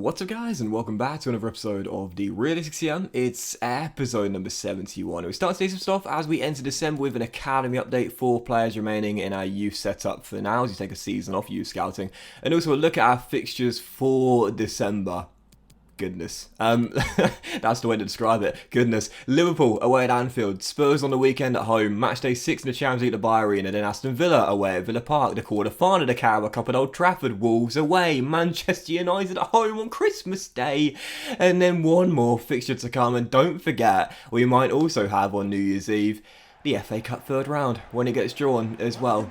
What's up guys, and welcome back to another episode of the Reassess. It's episode number 71. We start today's stuff as we enter December with an academy update, 4 players remaining in our youth setup for now as you take a season off youth scouting, and also a look at our fixtures for December. Goodness. That's the way to describe it. Goodness. Liverpool away at Anfield. Spurs on the weekend at home. Matchday 6 in the Champions League at the Buy Arena. Then Aston Villa away at Villa Park. The quarter-final of the Carabao Cup at Old Trafford. Wolves away. Manchester United at home on Christmas Day. And then one more fixture to come. And don't forget, we might also have on New Year's Eve the FA Cup third round when it gets drawn as well.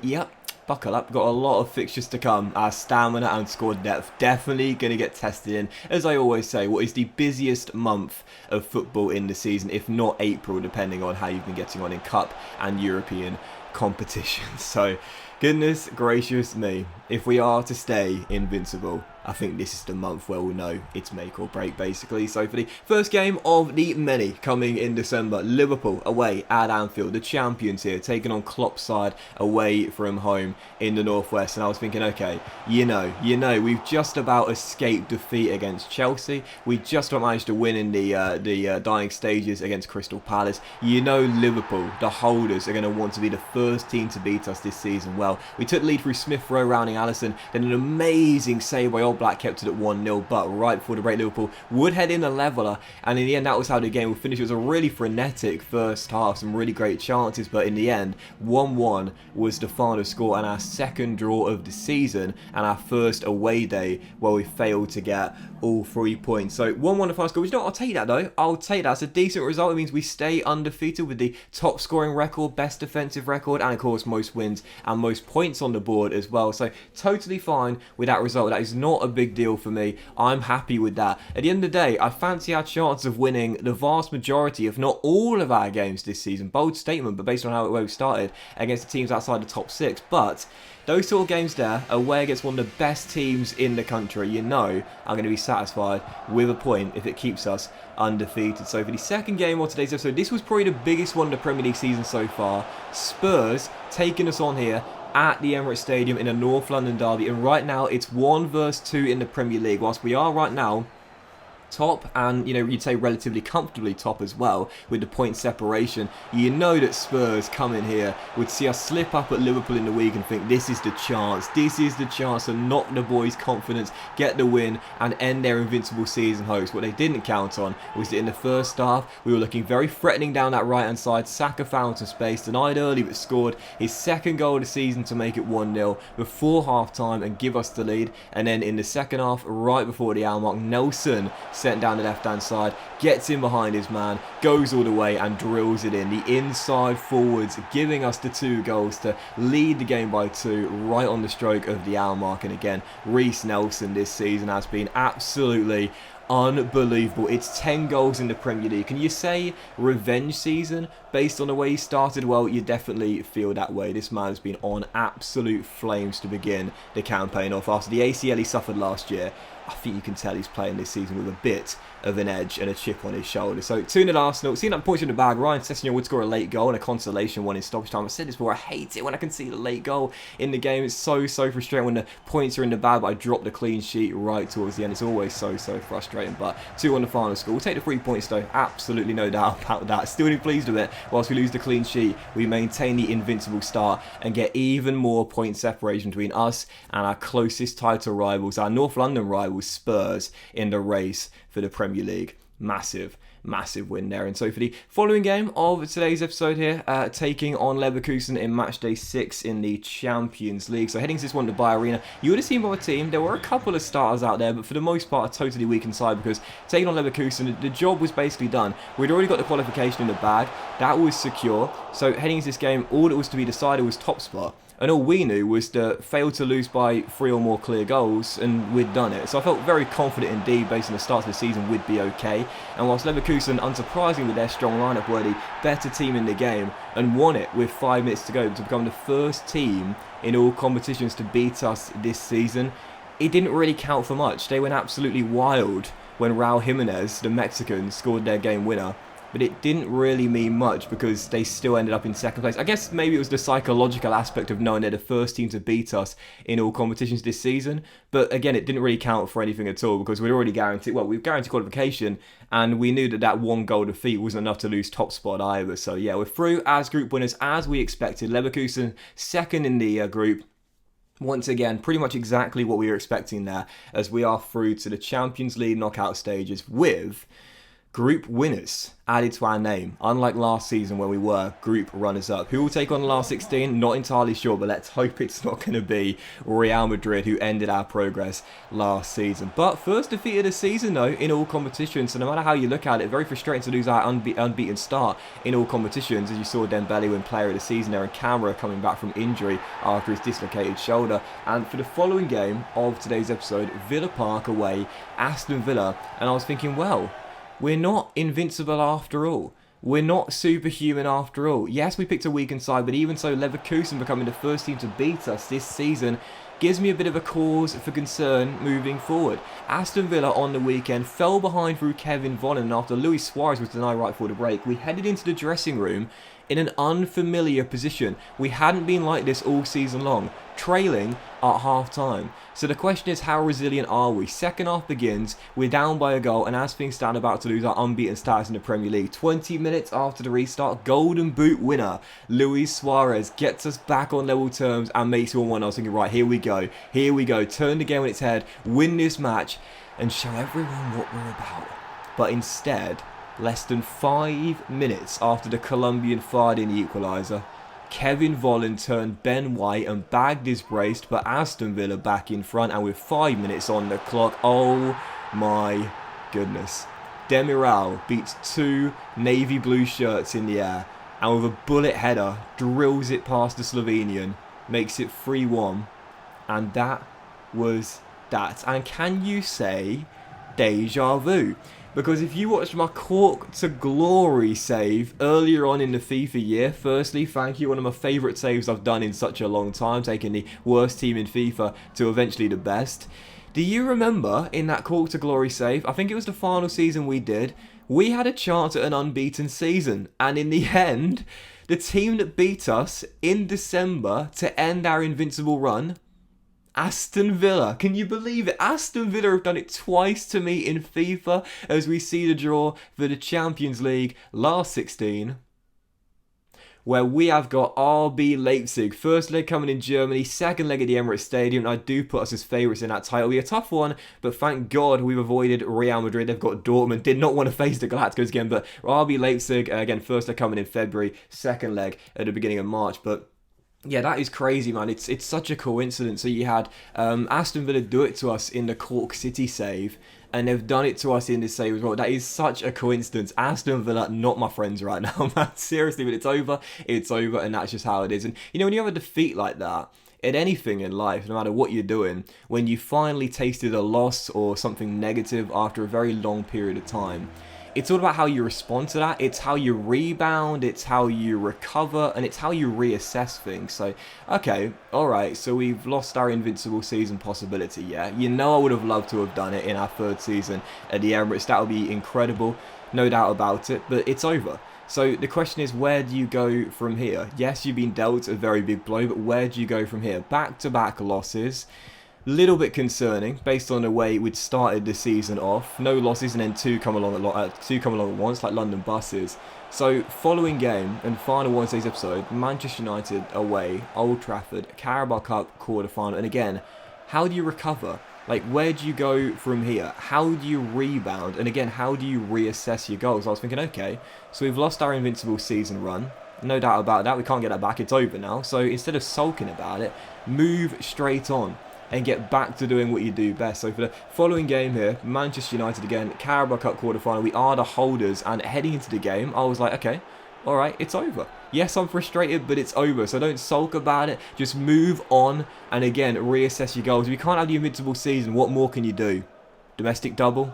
Yep. Buckle up, got a lot of fixtures to come. Our stamina and squad depth definitely going to get tested in. As I always say, what is the busiest month of football in the season, if not April, depending on how you've been getting on in Cup and European competitions. So, goodness gracious me, if we are to stay invincible, I think this is the month where we'll know it's make or break, basically. So for the first game of the many coming in December, Liverpool away at Anfield, the champions here, taking on Klopp's side away from home in the Northwest. And I was thinking, okay, you know, we've just about escaped defeat against Chelsea. We just about managed to win in the dying stages against Crystal Palace. You know, Liverpool, the holders, are going to want to be the first team to beat us this season. Well, we took the lead through Smith Rowe rounding Alisson, then an amazing save by Old Black kept it at 1-0, but right before the break, Liverpool would head in a leveller, and in the end, that was how the game would finish. It was a really frenetic first half, some really great chances, but in the end, 1-1 was the final score, and our second draw of the season, and our first away day where we failed to get all 3 points. So 1-1 the final score, which, you know, I'll take that though. I'll take that. It's a decent result. It means we stay undefeated with the top scoring record, best defensive record, and of course most wins and most points on the board as well. So totally fine with that result. That is not a big deal for me. I'm happy with that. At the end of the day, I fancy our chance of winning the vast majority, if not all of our games this season. Bold statement, but based on how we've started against the teams outside the top 6. But those sort of games there, away against one of the best teams in the country, you know I'm going to be satisfied with a point if it keeps us undefeated. So for the second game of today's episode, this was probably the biggest one of the Premier League season so far. Spurs taking us on here at the Emirates Stadium in a North London derby, and right now it's 1 versus 2 in the Premier League. Whilst we are right now top, and you know, you'd say relatively comfortably top as well with the point separation, you know that Spurs coming here would see us slip up at Liverpool in the week and think this is the chance to knock the boys' confidence, get the win and end their invincible season hopes. What they didn't count on was that in the first half we were looking very threatening down that right hand side. Saka found some space, denied early but scored his second goal of the season to make it 1-0 before half time and give us the lead. And then in the second half, right before the hour mark, Nelson sent down the left hand side, gets in behind his man, goes all the way and drills it in. The inside forwards giving us the 2 goals to lead the game by 2 right on the stroke of the hour mark. And again, Reece Nelson this season has been absolutely unbelievable. It's 10 goals in the Premier League. Can you say revenge season based on the way he started? Well, you definitely feel that way. This man has been on absolute flames to begin the campaign off. After the ACL he suffered last year, I think you can tell he's playing this season with a bit of an edge and a chip on his shoulder. So 2-0 Arsenal. Seeing that points in the bag, Ryan Sessegnon would score a late goal and a consolation one in stoppage time. I said this before, I hate it when I can see the late goal in the game. It's so frustrating when the points are in the bag, but I drop the clean sheet right towards the end. It's always so frustrating. But 2-1 the final score. We'll take the 3 points though, absolutely no doubt about that. Still really pleased with it. Whilst we lose the clean sheet, we maintain the invincible start and get even more point separation between us and our closest title rivals, our North London rivals, Spurs, in the race for the Premier League. Massive win there. And so for the following game of today's episode here, taking on Leverkusen in matchday 6 in the Champions League. So heading to this one to Buy Arena, you would have seen by the team there were a couple of starters out there, but for the most part a totally weakened side, because taking on Leverkusen, the job was basically done. We'd already got the qualification in the bag, that was secure. So heading into this game, all that was to be decided was top spot. And all we knew was to fail to lose by 3 or more clear goals, and we'd done it. So I felt very confident indeed, based on the start of the season, we'd be okay. And whilst Leverkusen, unsurprisingly with their strong lineup, were the better team in the game and won it with 5 minutes to go to become the first team in all competitions to beat us this season, it didn't really count for much. They went absolutely wild when Raul Jimenez, the Mexican, scored their game winner but it didn't really mean much because they still ended up in second place. I guess maybe it was the psychological aspect of knowing they're the first team to beat us in all competitions this season, but again, it didn't really count for anything at all because we'd already guaranteed, well, we've guaranteed qualification, and we knew that that one goal defeat wasn't enough to lose top spot either. So yeah, we're through as group winners as we expected. Leverkusen second in the group. Once again, pretty much exactly what we were expecting there, as we are through to the Champions League knockout stages with group winners added to our name, unlike last season where we were group runners-up. Who will take on the last 16? Not entirely sure, but let's hope it's not going to be Real Madrid, who ended our progress last season. But first defeat of the season, though, in all competitions, so no matter how you look at it, very frustrating to lose our unbeaten start in all competitions, as you saw Dembele win Player of the Season there, and Camera coming back from injury after his dislocated shoulder. And for the following game of today's episode, Villa Park away, Aston Villa, and I was thinking, well, we're not invincible after all. We're not superhuman after all. Yes, we picked a weakened side, but even so, Leverkusen becoming the first team to beat us this season gives me a bit of a cause for concern moving forward. Aston Villa on the weekend fell behind through Kevin Volland, and after Luis Suarez was denied right for the break, we headed into the dressing room in an unfamiliar position. We hadn't been like this all season long, trailing at half-time. So the question is, how resilient are we? Second half begins, we're down by a goal, and as things stand, about to lose our unbeaten status in the Premier League. 20 minutes after the restart, Golden Boot winner Luis Suarez gets us back on level terms and makes it 1-1. I was thinking, right, here we go, turn the game on its head, win this match, and show everyone what we're about. But instead, less than 5 minutes after the Colombian fired in the equaliser, Kevin Volland turned Ben White and bagged his brace, but Aston Villa back in front, and with 5 minutes on the clock, oh my goodness. Demiral beats 2 navy blue shirts in the air, and with a bullet header, drills it past the Slovenian, makes it 3-1, and that was that. And can you say deja vu? Because if you watched my Cork to Glory save earlier on in the FIFA year, firstly, thank you, one of my favourite saves I've done in such a long time, taking the worst team in FIFA to eventually the best. Do you remember in that Cork to Glory save, I think it was the final season we did, we had a chance at an unbeaten season, and in the end, the team that beat us in December to end our invincible run, Aston Villa. Can you believe it? Aston Villa have done it twice to me in FIFA, as we see the draw for the Champions League last 16, where we have got RB Leipzig. First leg coming in Germany, second leg at the Emirates Stadium. I do put us as favourites in that title. It'll be a tough one, but thank God we've avoided Real Madrid. They've got Dortmund. Did not want to face the Galacticos again, but RB Leipzig, again, first leg coming in February, second leg at the beginning of March. But yeah, that is crazy, man. It's such a coincidence. So you had Aston Villa do it to us in the Cork City save, and they've done it to us in this save as well. That is such a coincidence. Aston Villa, not my friends right now, man. Seriously, but it's over, and that's just how it is. And, you know, when you have a defeat like that, in anything in life, no matter what you're doing, when you finally tasted a loss or something negative after a very long period of time, it's all about how you respond to that. It's how you rebound, it's how you recover, and it's how you reassess things. So, okay, alright, so we've lost our invincible season possibility, yeah? You know I would have loved to have done it in our third season at the Emirates. That would be incredible, no doubt about it, but it's over. So the question is, where do you go from here? Yes, you've been dealt a very big blow, but where do you go from here? Back-to-back losses. Little bit concerning based on the way we'd started the season off. No losses and then two come along at once, like London buses. So following game and final Wednesday's episode, Manchester United away, Old Trafford, Carabao Cup quarter-final. And again, how do you recover? Like, where do you go from here? How do you rebound? And again, how do you reassess your goals? I was thinking, okay, so we've lost our invincible season run. No doubt about that. We can't get that back. It's over now. So instead of sulking about it, move straight on and get back to doing what you do best. So for the following game here, Manchester United again, Carabao Cup quarter-final, we are the holders, and heading into the game, I was like, okay, alright, it's over. Yes, I'm frustrated, but it's over, so don't sulk about it, just move on, and again, reassess your goals. If you can't have the invincible season, what more can you do? Domestic double?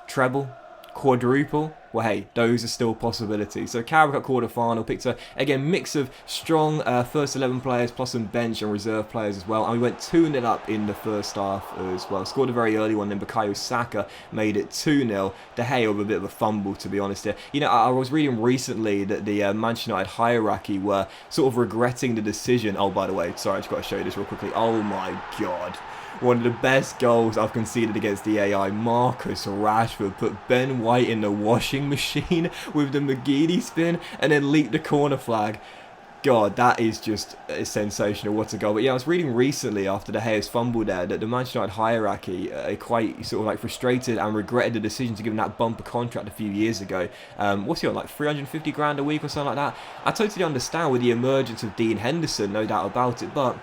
Treble? quadruple, well, hey, those are still possibilities. So Carabao Cup quarter-final, picked a, again, mix of strong first 11 players plus some bench and reserve players as well. And we went 2-0 up in the first half as well. Scored a very early one, then Bukayo Saka made it 2-0. De Gea with a bit of a fumble, to be honest here. You know, I was reading recently that the Manchester United hierarchy were sort of regretting the decision. Oh, by the way, sorry, I just got to show you this real quickly. Oh my God. One of the best goals I've conceded against the AI. Marcus Rashford put Ben White in the washing machine with the McGeady spin and then leaped the corner flag. God, that is just sensational. What a goal. But yeah, I was reading recently after De Gea's fumble there that the Manchester United hierarchy quite sort of like frustrated and regretted the decision to give him that bumper contract a few years ago. What's he on, like 350 grand a week or something like that? I totally understand with the emergence of Dean Henderson, no doubt about it, but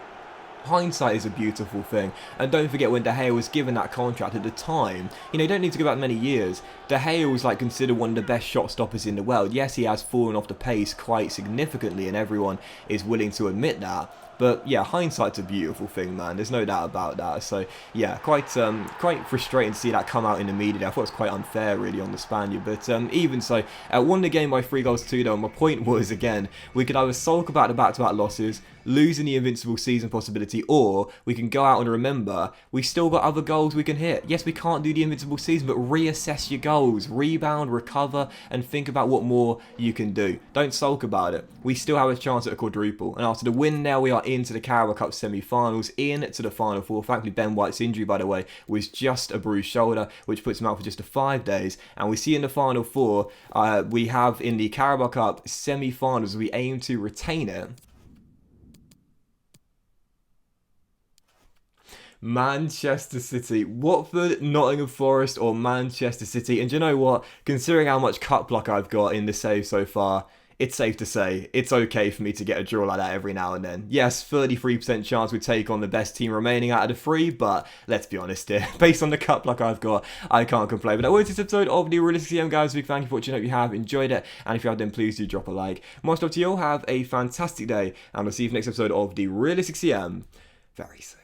hindsight is a beautiful thing, and don't forget when De Gea was given that contract at the time, you know, you don't need to go back many years. De Gea was like considered one of the best shot stoppers in the world. Yes, he has fallen off the pace quite significantly, and everyone is willing to admit that. But yeah, hindsight's a beautiful thing, man. There's no doubt about that. So yeah, quite frustrating to see that come out in the media. I thought it was quite unfair, really, on the Spaniard. But even so, won the game by 3-2 though. And my point was, again, we could either sulk about the back-to-back losses, losing the invincible season possibility, or we can go out and remember we still got other goals we can hit. Yes, we can't do the invincible season, but reassess your goals, rebound, recover, and think about what more you can do. Don't sulk about it. We still have a chance at a quadruple, and after the win now, we are into the Carabao Cup semi-finals, into the final four. Thankfully, Ben White's injury, by the way, was just a bruised shoulder, which puts him out for just 5 days. And we see in the final four, we have in the Carabao Cup semi-finals, we aim to retain it. Manchester City, Watford, Nottingham Forest, or Manchester City. And do you know what? Considering how much cup luck I've got in the save so far, it's safe to say it's okay for me to get a draw like that every now and then. Yes, 33% chance we take on the best team remaining out of the three, but let's be honest here. Based on the cup luck I've got, I can't complain. But that was this episode of the Realistic CM, guys. Big thank you for watching. I hope you have enjoyed it. And if you have, then please do drop a like. Much love to you all. Have a fantastic day. And I'll see you for the next episode of the Realistic CM very soon.